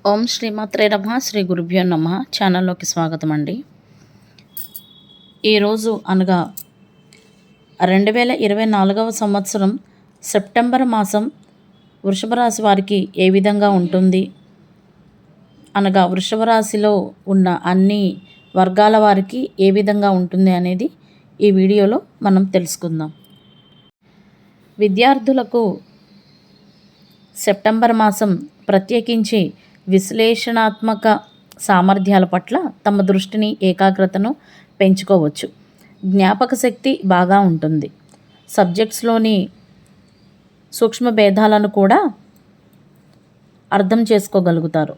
ఓం శ్రీమాత్రే నమః. శ్రీ గురుభ్యో నమః. ఛానల్లోకి స్వాగతం అండి. ఈరోజు అనగా 2024వ సంవత్సరం సెప్టెంబర్ మాసం వృషభ రాశి వారికి ఏ విధంగా ఉంటుంది అనగా వృషభ రాశిలో ఉన్న అన్ని వర్గాల వారికి ఏ విధంగా ఉంటుంది అనేది ఈ వీడియోలో మనం తెలుసుకుందాం. విద్యార్థులకు సెప్టెంబర్ మాసం ప్రత్యేకించి విశ్లేషణాత్మక సామర్థ్యాల పట్ల తమ దృష్టిని ఏకాగ్రతను పెంచుకోవచ్చు. జ్ఞాపక శక్తి బాగా ఉంటుంది. సబ్జెక్ట్స్లోని సూక్ష్మ భేదాలను కూడా అర్థం చేసుకోగలుగుతారు.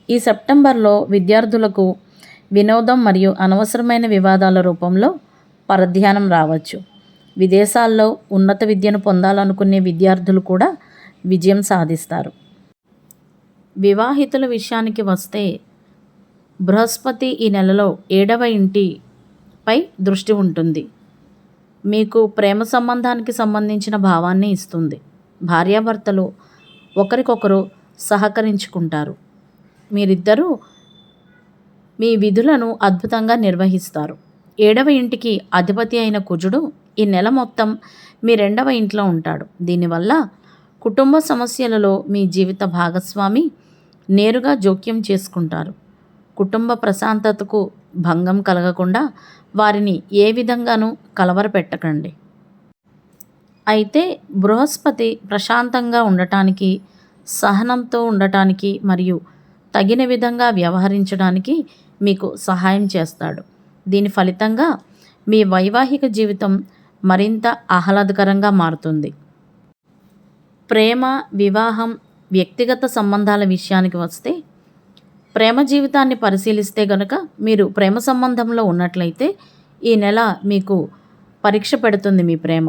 ఈ సెప్టెంబర్లో విద్యార్థులకు వినోదం మరియు అనవసరమైన వివాదాల రూపంలో పరధ్యానం రావచ్చు. విదేశాల్లో ఉన్నత విద్యను పొందాలనుకునే విద్యార్థులు కూడా విజయం సాధిస్తారు. వివాహితుల విషయానికి వస్తే బృహస్పతి ఈ నెలలో 7వ ఇంటిపై దృష్టి ఉంటుంది. మీకు ప్రేమ సంబంధానికి సంబంధించిన భావాన్ని ఇస్తుంది. భార్యాభర్తలు ఒకరికొకరు సహకరించుకుంటారు. మీరిద్దరూ మీ విధులను అద్భుతంగా నిర్వహిస్తారు. 7వ ఇంటికి అధిపతి అయిన కుజుడు ఈ నెల మొత్తం మీ 2వ ఇంట్లో ఉంటాడు. దీనివల్ల కుటుంబ సమస్యలలో మీ జీవిత భాగస్వామి నేరుగా జోక్యం చేసుకుంటారు. కుటుంబ ప్రశాంతతకు భంగం కలగకుండా వారిని ఏ విధంగానూ కలవరపెట్టకండి. అయితే బృహస్పతి ప్రశాంతంగా ఉండటానికి, సహనంతో ఉండటానికి మరియు తగిన విధంగా వ్యవహరించడానికి మీకు సహాయం చేస్తాడు. దీని ఫలితంగా మీ వైవాహిక జీవితం మరింత ఆహ్లాదకరంగా మారుతుంది. ప్రేమ, వివాహం, వ్యక్తిగత సంబంధాల విషయానికి వస్తే ప్రేమ జీవితాన్ని పరిశీలిస్తే గనుక మీరు ప్రేమ సంబంధంలో ఉన్నట్లయితే ఈ నెల మీకు పరీక్ష పెడుతుంది మీ ప్రేమ.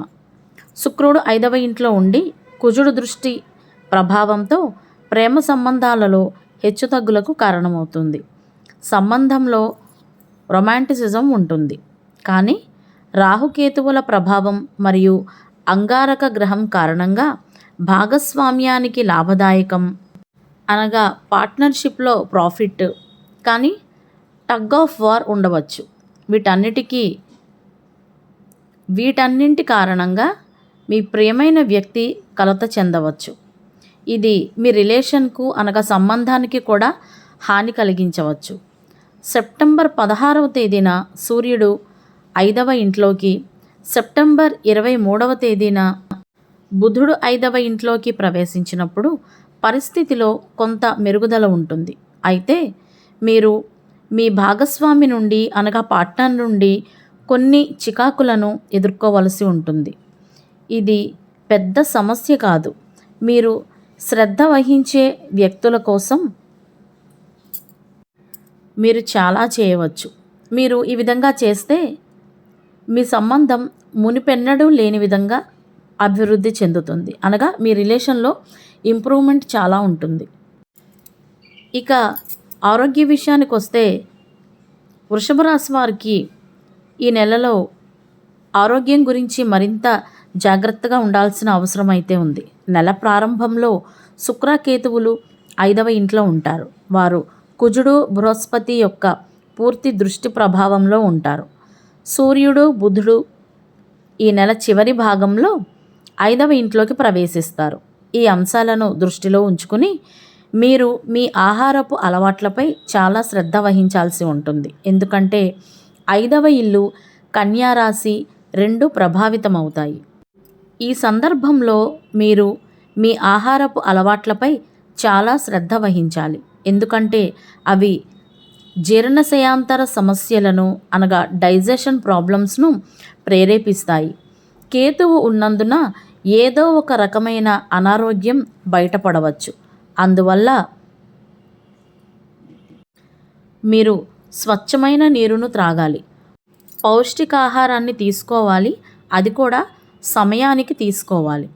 శుక్రుడు 5వ ఇంట్లో ఉండి కుజుడు దృష్టి ప్రభావంతో ప్రేమ సంబంధాలలో హెచ్చుతగ్గులకు కారణమవుతుంది. సంబంధంలో రొమాంటిసిజం ఉంటుంది, కానీ రాహుకేతువుల ప్రభావం మరియు అంగారక గ్రహం కారణంగా భాగస్వామ్యానికి లాభదాయకం అనగా పార్ట్నర్షిప్లో ప్రాఫిట్, కానీ టగ్ ఆఫ్ వార్ ఉండవచ్చు. వీటన్నింటి కారణంగా మీ ప్రియమైన వ్యక్తి కలత చెందవచ్చు. ఇది మీ రిలేషన్కు అనగా సంబంధానికి కూడా హాని కలిగించవచ్చు. సెప్టెంబర్ 16వ తేదీన సూర్యుడు 5వ ఇంట్లోకి, సెప్టెంబర్ 23వ తేదీన బుధుడు 5వ ఇంట్లోకి ప్రవేశించినప్పుడు పరిస్థితిలో కొంత మెరుగుదల ఉంటుంది. అయితే మీరు మీ భాగస్వామి నుండి అనగా పార్ట్నర్ నుండి కొన్ని చికాకులను ఎదుర్కోవలసి ఉంటుంది. ఇది పెద్ద సమస్య కాదు. మీరు శ్రద్ధ వహించే వ్యక్తుల కోసం మీరు చాలా చేయవచ్చు. మీరు ఈ విధంగా చేస్తే మీ సంబంధం మునిపెన్నడూ లేని విధంగా అభివృద్ధి చెందుతుంది. అనగా మీ రిలేషన్లో ఇంప్రూవ్మెంట్ చాలా ఉంటుంది. ఇక ఆరోగ్య విషయానికి వస్తే వృషభ రాశి వారికి ఈ నెలలో ఆరోగ్యం గురించి మరింత జాగ్రత్తగా ఉండాల్సిన అవసరం అయితే ఉంది. నెల ప్రారంభంలో శుక్రకేతువులు 5వ ఇంట్లో ఉంటారు. వారు కుజుడు, బృహస్పతి యొక్క పూర్తి దృష్టి ప్రభావంలో ఉంటారు. సూర్యుడు, బుధుడు ఈ నెల చివరి భాగంలో 5వ ఇంట్లోకి ప్రవేశిస్తారు. ఈ అంశాలను దృష్టిలో ఉంచుకుని మీరు మీ ఆహారపు అలవాట్లపై చాలా శ్రద్ధ వహించాల్సి ఉంటుంది. ఎందుకంటే 5వ ఇల్లు, కన్యా రాశి రెండూ ప్రభావితమవుతాయి. ఈ సందర్భంలో మీరు మీ ఆహారపు అలవాట్లపై చాలా శ్రద్ధ వహించాలి. ఎందుకంటే అవి జీర్ణశయాంతర సమస్యలను అనగా డైజెషన్ ప్రాబ్లమ్స్ను ప్రేరేపిస్తాయి. కేతువు ఉన్నందున ఏదో ఒక రకమైన అనారోగ్యం బయటపడవచ్చు. అందువల్ల మీరు స్వచ్ఛమైన నీరును త్రాగాలి, పౌష్టికాహారాన్ని తీసుకోవాలి, అది కూడా సమయానికి తీసుకోవాలి.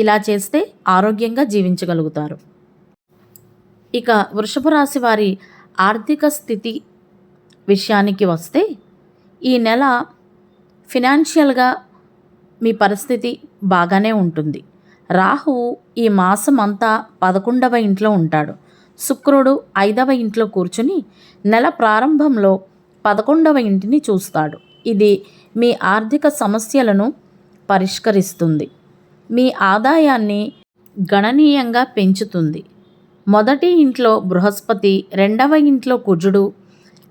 ఇలా చేస్తే ఆరోగ్యంగా జీవించగలుగుతారు. ఇక వృషభ రాశి వారి ఆర్థిక స్థితి విషయానికి వస్తే ఈ నెల ఫినాన్షియల్గా మీ పరిస్థితి బాగానే ఉంటుంది. రాహువు ఈ మాసం అంతా 11వ ఇంట్లో ఉంటాడు. శుక్రుడు 5వ ఇంట్లో కూర్చుని నెల ప్రారంభంలో 11వ ఇంటిని చూస్తాడు. ఇది మీ ఆర్థిక సమస్యలను పరిష్కరిస్తుంది. మీ ఆదాయాన్ని గణనీయంగా పెంచుతుంది. మొదటి ఇంట్లో బృహస్పతి, 2వ ఇంట్లో కుజుడు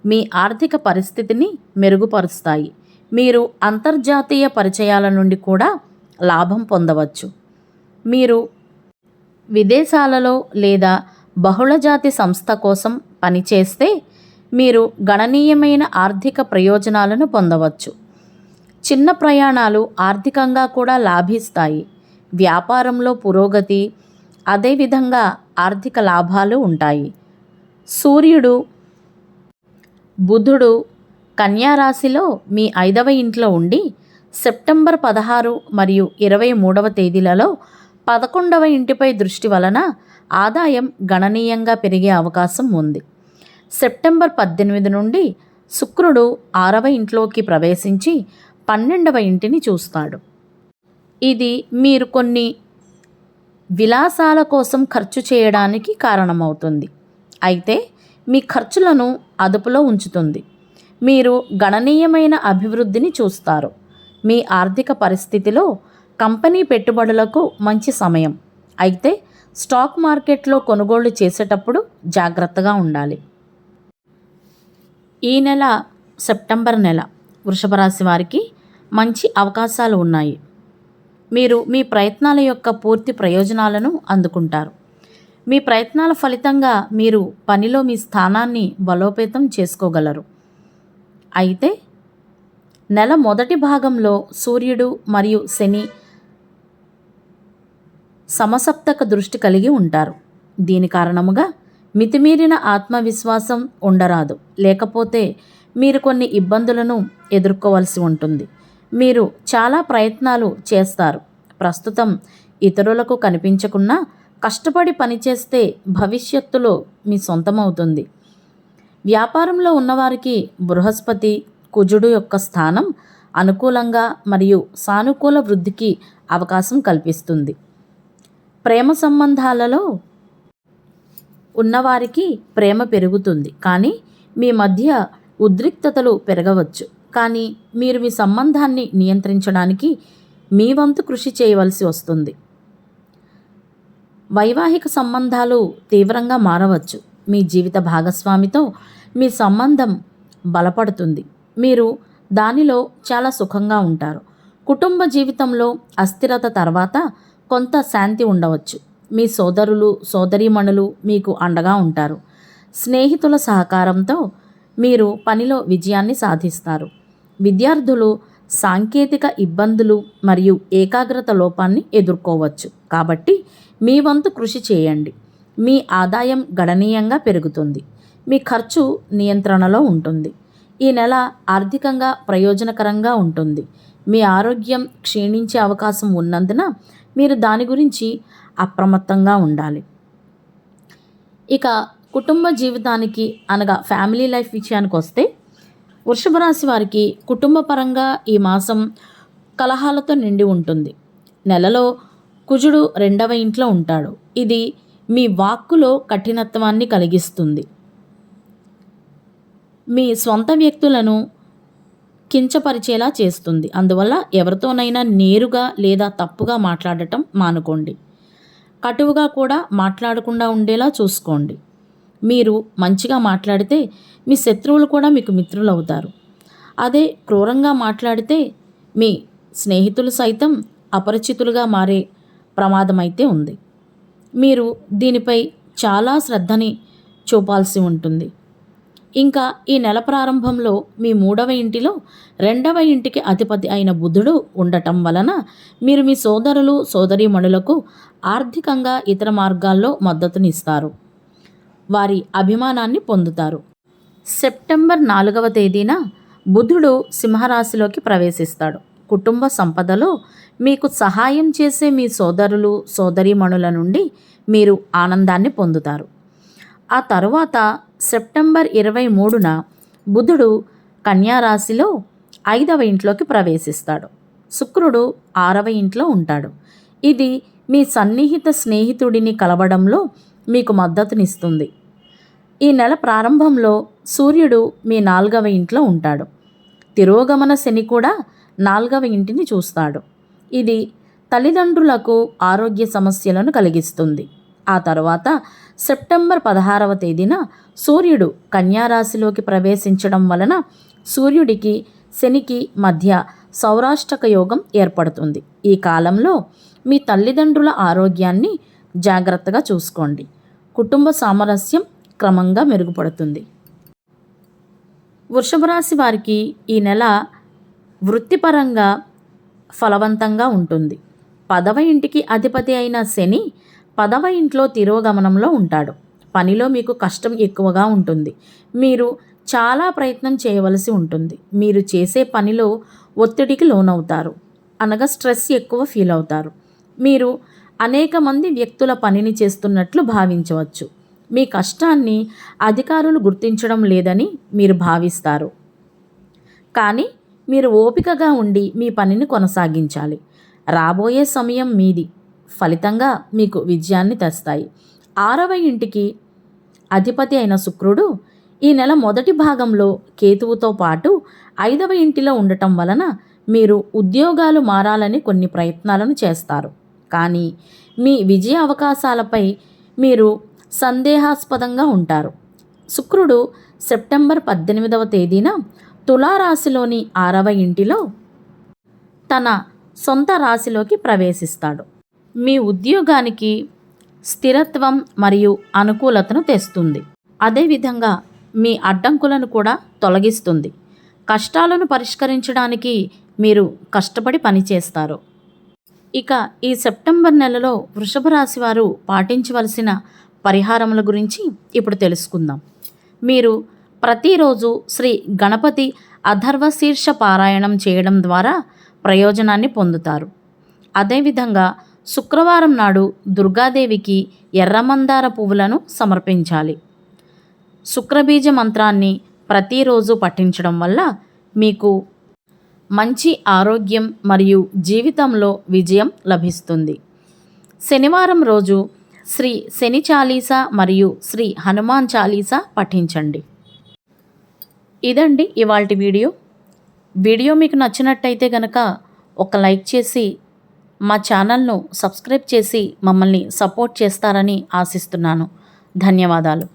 మీ ఆర్థిక పరిస్థితిని మెరుగుపరుస్తాయి. మీరు అంతర్జాతీయ పరిచయాల నుండి కూడా లాభం పొందవచ్చు. మీరు విదేశాలలో లేదా బహుళజాతి సంస్థ కోసం పనిచేస్తే మీరు గణనీయమైన ఆర్థిక ప్రయోజనాలను పొందవచ్చు. చిన్న ప్రయాణాలు ఆర్థికంగా కూడా లాభిస్తాయి. వ్యాపారంలో పురోగతి, అదేవిధంగా ఆర్థిక లాభాలు ఉంటాయి. సూర్యుడు, బుధుడు కన్యా రాశిలో మీ 5వ ఇంట్లో ఉండి సెప్టెంబర్ 16 మరియు 23వ తేదీలలో 11వ ఇంటిపై దృష్టి వలన ఆదాయం గణనీయంగా పెరిగే అవకాశం ఉంది. సెప్టెంబర్ 18 నుండి శుక్రుడు 6వ ఇంట్లోకి ప్రవేశించి 12వ ఇంటిని చూస్తాడు. ఇది మీరు కొన్ని విలాసాల కోసం ఖర్చు చేయడానికి కారణమవుతుంది. అయితే మీ ఖర్చులను అదుపులో ఉంచుతుంది. మీరు గణనీయమైన అభివృద్ధిని చూస్తారు. మీ ఆర్థిక పరిస్థితిలో కంపెనీ పెట్టుబడులకు మంచి సమయం. అయితే స్టాక్ మార్కెట్లో కొనుగోళ్లు చేసేటప్పుడు జాగ్రత్తగా ఉండాలి. ఈ నెల సెప్టెంబర్ నెల వృషభ రాశి వారికి మంచి అవకాశాలు ఉన్నాయి. మీరు మీ ప్రయత్నాల యొక్క పూర్తి ప్రయోజనాలను అందుకుంటారు. మీ ప్రయత్నాల ఫలితంగా మీరు పనిలో మీ స్థానాన్ని బలోపేతం చేసుకోగలరు. అయితే నెల మొదటి భాగంలో సూర్యుడు మరియు శని సమసప్తక దృష్టి కలిగి ఉంటారు. దీని కారణముగా మితిమీరిన ఆత్మవిశ్వాసం ఉండరాదు. లేకపోతే మీరు కొన్ని ఇబ్బందులను ఎదుర్కోవలసి ఉంటుంది. మీరు చాలా ప్రయత్నాలు చేస్తారు. ప్రస్తుతం ఇతరులకు కనిపించకున్నా కష్టపడి పనిచేస్తే భవిష్యత్తులో మీ సొంతమవుతుంది. వ్యాపారంలో ఉన్నవారికి బృహస్పతి, కుజుడు యొక్క స్థానం అనుకూలంగా మరియు సానుకూల వృద్ధికి అవకాశం కల్పిస్తుంది. ప్రేమ సంబంధాలలో ఉన్నవారికి ప్రేమ పెరుగుతుంది, కానీ మీ మధ్య ఉద్రిక్తతలు పెరగవచ్చు. కానీ మీరు మీ సంబంధాన్ని నియంత్రించడానికి మీ వంతు కృషి చేయవలసి వస్తుంది. వైవాహిక సంబంధాలు తీవ్రంగా మారవచ్చు. మీ జీవిత భాగస్వామితో మీ సంబంధం బలపడుతుంది. మీరు దానిలో చాలా సుఖంగా ఉంటారు. కుటుంబ జీవితంలో అస్థిరత తర్వాత కొంత శాంతి ఉండవచ్చు. మీ సోదరులు, సోదరీమణులు మీకు అండగా ఉంటారు. స్నేహితుల సహకారంతో మీరు పనిలో విజయాన్ని సాధిస్తారు. విద్యార్థులు సాంకేతిక ఇబ్బందులు మరియు ఏకాగ్రత లోపాన్ని ఎదుర్కోవచ్చు. కాబట్టి మీ వంతు కృషి చేయండి. మీ ఆదాయం గణనీయంగా పెరుగుతుంది. మీ ఖర్చు నియంత్రణలో ఉంటుంది. ఈ నెల ఆర్థికంగా ప్రయోజనకరంగా ఉంటుంది. మీ ఆరోగ్యం క్షీణించే అవకాశం ఉన్నందున మీరు దాని గురించి అప్రమత్తంగా ఉండాలి. ఇక కుటుంబ జీవితానికి అనగా ఫ్యామిలీ లైఫ్ విషయానికి వస్తే వృషభ రాశి వారికి కుటుంబపరంగా ఈ మాసం కలహాలతో నిండి ఉంటుంది. నెలలో కుజుడు 2వ ఇంట్లో ఉంటాడు. ఇది మీ వాక్కులో కఠినత్వాన్ని కలిగిస్తుంది. మీ స్వంత వ్యక్తులను కించపరిచేలా చేస్తుంది. అందువల్ల ఎవరితోనైనా నేరుగా లేదా తప్పుగా మాట్లాడటం మానుకోండి. కటువుగా కూడా మాట్లాడకుండా ఉండేలా చూసుకోండి. మీరు మంచిగా మాట్లాడితే మీ శత్రువులు కూడా మీకు మిత్రులు అవుతారు. అదే క్రూరంగా మాట్లాడితే మీ స్నేహితులు సైతం అపరిచితులుగా మారే ప్రమాదం అయితే ఉంది. మీరు దీనిపై చాలా శ్రద్ధని చూపాల్సి ఉంటుంది. ఇంకా ఈ నెల ప్రారంభంలో మీ 3వ ఇంటిలో 2వ ఇంటికి అధిపతి అయిన బుధుడు ఉండటం వలన మీరు మీ సోదరులు, సోదరీమణులకు ఆర్థికంగా ఇతర మార్గాల్లో మద్దతునిస్తారు. వారి అభిమానాన్ని పొందుతారు. సెప్టెంబర్ 4వ తేదీన బుధుడు సింహరాశిలోకి ప్రవేశిస్తాడు. కుటుంబ సంపదలో మీకు సహాయం చేసే మీ సోదరులు, సోదరీమణుల నుండి మీరు ఆనందాన్ని పొందుతారు. ఆ తరువాత సెప్టెంబర్ 23న బుధుడు కన్యా రాశిలో 5వ ఇంట్లోకి ప్రవేశిస్తాడు. శుక్రుడు 6వ ఇంట్లో ఉంటాడు. ఇది మీ సన్నిహిత స్నేహితుడిని కలవడంలో మీకు మద్దతునిస్తుంది. ఈ నెల ప్రారంభంలో సూర్యుడు మీ 4వ ఇంట్లో ఉంటాడు. తిరోగమన శని కూడా 4వ ఇంటిని చూస్తాడు. ఇది తల్లిదండ్రులకు ఆరోగ్య సమస్యలను కలిగిస్తుంది. ఆ తర్వాత సెప్టెంబర్ 16వ తేదీన సూర్యుడు కన్యా రాశిలోకి ప్రవేశించడం వలన సూర్యుడికి శనికి మధ్య సౌరాష్టక యోగం ఏర్పడుతుంది. ఈ కాలంలో మీ తల్లిదండ్రుల ఆరోగ్యాన్ని జాగ్రత్తగా చూసుకోండి. కుటుంబ సామరస్యం క్రమంగా మెరుగుపడుతుంది. వృషభ రాశి వారికి ఈ నెల వృత్తిపరంగా ఫలవంతంగా ఉంటుంది. 10వ ఇంటికి అధిపతి అయిన శని 10వ ఇంట్లో తిరోగమనంలో ఉంటాడు. పనిలో మీకు కష్టం ఎక్కువగా ఉంటుంది. మీరు చాలా ప్రయత్నం చేయవలసి ఉంటుంది. మీరు చేసే పనిలో ఒత్తిడికి లోనవుతారు, అనగా స్ట్రెస్ ఎక్కువ ఫీల్ అవుతారు. మీరు అనేక మంది వ్యక్తుల పనిని చేస్తున్నట్లు భావించవచ్చు. మీ కష్టాన్ని అధికారులు గుర్తించడం లేదని మీరు భావిస్తారు. కానీ మీరు ఓపికగా ఉండి మీ పనిని కొనసాగించాలి. రాబోయే సమయం మీది. ఫలితంగా మీకు విజయాన్ని తెస్తాయి. 6వ ఇంటికి అధిపతి అయిన శుక్రుడు ఈ నెల మొదటి భాగంలో కేతువుతో పాటు 5వ ఇంటిలో ఉండటం వలన మీరు ఉద్యోగాలు మారాలని కొన్ని ప్రయత్నాలను చేస్తారు. కానీ మీ విజయ అవకాశాలపై మీరు సందేహాస్పదంగా ఉంటారు. శుక్రుడు సెప్టెంబర్ 18వ తేదీన తులారాశిలోని 6వ ఇంటిలో తన సొంత రాశిలోకి ప్రవేశిస్తాడు. మీ ఉద్యోగానికి స్థిరత్వం మరియు అనుకూలతను తెస్తుంది. అదేవిధంగా మీ అడ్డంకులను కూడా తొలగిస్తుంది. కష్టాలను పరిష్కరించడానికి మీరు కష్టపడి పనిచేస్తారు. ఇక ఈ సెప్టెంబర్ నెలలో వృషభ రాశి వారు పాటించవలసిన పరిహారముల గురించి ఇప్పుడు తెలుసుకుందాం. మీరు ప్రతిరోజు శ్రీ గణపతి అథర్వశీర్ష పారాయణం చేయడం ద్వారా ప్రయోజనాన్ని పొందుతారు. అదేవిధంగా శుక్రవారం నాడు దుర్గాదేవికి ఎర్రమందార పువ్వులను సమర్పించాలి. శుక్రబీజ మంత్రాన్ని ప్రతిరోజు పఠించడం వల్ల మీకు మంచి ఆరోగ్యం మరియు జీవితంలో విజయం లభిస్తుంది. శనివారం రోజు శ్రీ శని చాలీసా మరియు శ్రీ హనుమాన్ చాలీసా పఠించండి. ఇదండి ఇవాల్టి వీడియో మీకు నచ్చినట్టయితే కనుక ఒక లైక్ చేసి మా ఛానల్ను సబ్స్క్రైబ్ చేసి మమ్మల్ని సపోర్ట్ చేస్తారని ఆశిస్తున్నాను. ధన్యవాదాలు.